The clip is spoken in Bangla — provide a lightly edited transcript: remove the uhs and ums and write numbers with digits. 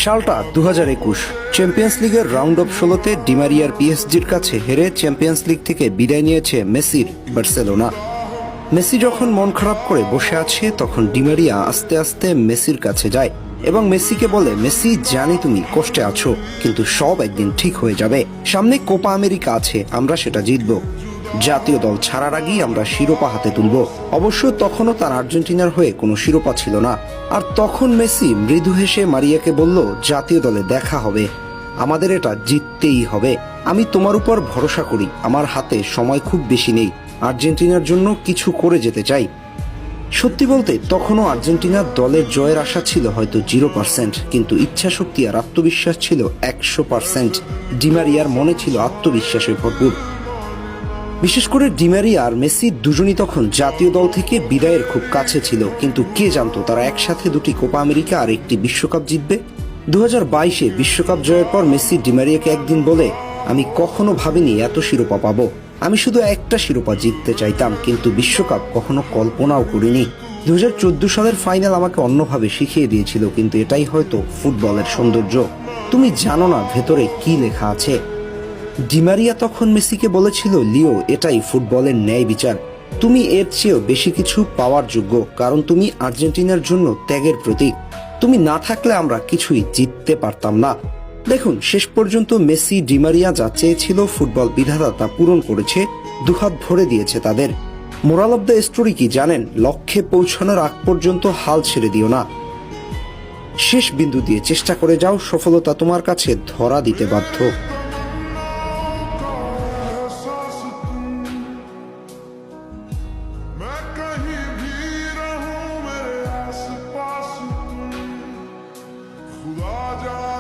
সালটা 2021 চ্যাম্পিয়ন্স লিগের রাউন্ড অফ 16তে ডিমারিয়ার পিএসজির কাছে হেরে চ্যাম্পিয়ন্স লিগ থেকে বিদায় নিয়েছে মেসির বার্সেলোনা। মেসি যখন মন খারাপ করে বসে আছে তখন ডিমারিয়া আস্তে আস্তে মেসির কাছে যায় এবং মেসিকে বলে, মেসি জানি তুমি কষ্টে আছো, কিন্তু সব একদিন ঠিক হয়ে যাবে। সামনে কোপা আমেরিকা আছে, আমরা সেটা জিতব। জাতীয় দল ছাড়ার আগেই আমরা শিরোপা হাতে তুলব। অবশ্য তখনও তার আর্জেন্টিনার হয়ে কোনো শিরোপা ছিল না। আর তখন মেসি মৃদু হেসে মারিয়াকে বলল, জাতীয় দলে দেখা হবে, আমাদের এটা জিততেই হবে। আমি তোমার উপর ভরসা করি, আমার হাতে সময় খুব বেশি নেই, আর্জেন্টিনার জন্য কিছু করে যেতে চাই। সত্যি বলতে তখনও আর্জেন্টিনার দলের জয়ের আশা ছিল হয়তো 0%, কিন্তু ইচ্ছা শক্তি আর আত্মবিশ্বাস ছিল 100%। ডিমারিয়ার মনে ছিল আত্মবিশ্বাসে ভরপুর। বিশেষ করে ডিমারিয়া আর মেসি দুজনই তখন জাতীয় দল থেকে বিদায়ের খুব কাছে ছিল, কিন্তু কে জানতো তারা একসাথে দুটি কোপা আমেরিকা আর একটি বিশ্বকাপ জিতবে। 2022-এ বিশ্বকাপ জয়ের পর মেসি ডিমারিয়াকে একদিন বলে, আমি কখনো ভাবিনি এত শিরোপা পাবো, আমি শুধু একটা শিরোপা জিততে চাইতাম, কিন্তু বিশ্বকাপ কখনো কল্পনাও করিনি। 2014 সালের ফাইনাল আমাকে অন্যভাবে শিখিয়ে দিয়েছিল, কিন্তু এটাই হয়তো ফুটবলের সৌন্দর্য, তুমি জানো না ভেতরে কি লেখা আছে। ডিমারিয়া তখন মেসিকে বলেছিল, লিও, এটাই ফুটবলের ন্যায় বিচার, তুমি এর চেয়েও বেশি কিছু পাওয়ার যোগ্য, কারণ তুমি আর্জেন্টিনার জন্য ত্যাগের প্রতীক, তুমি না থাকলে আমরা কিছুই জিততে পারতাম না। দেখুন, শেষ পর্যন্ত মেসি ডিমারিয়া যা চেয়েছিল ফুটবল বিধাতা তা পূরণ করেছে, দুহাত ভরে দিয়েছে তাদের। মোরাল অব দ্য স্টোরি কি জানেন? লক্ষ্যে পৌঁছানোর আগ পর্যন্ত হাল ছেড়ে দিও না, শেষ বিন্দু দিয়ে চেষ্টা করে যাও, সফলতা তোমার কাছে ধরা দিতে বাধ্য। मैं कहीं भी रहूं मेरे आस पास, खुदा जाने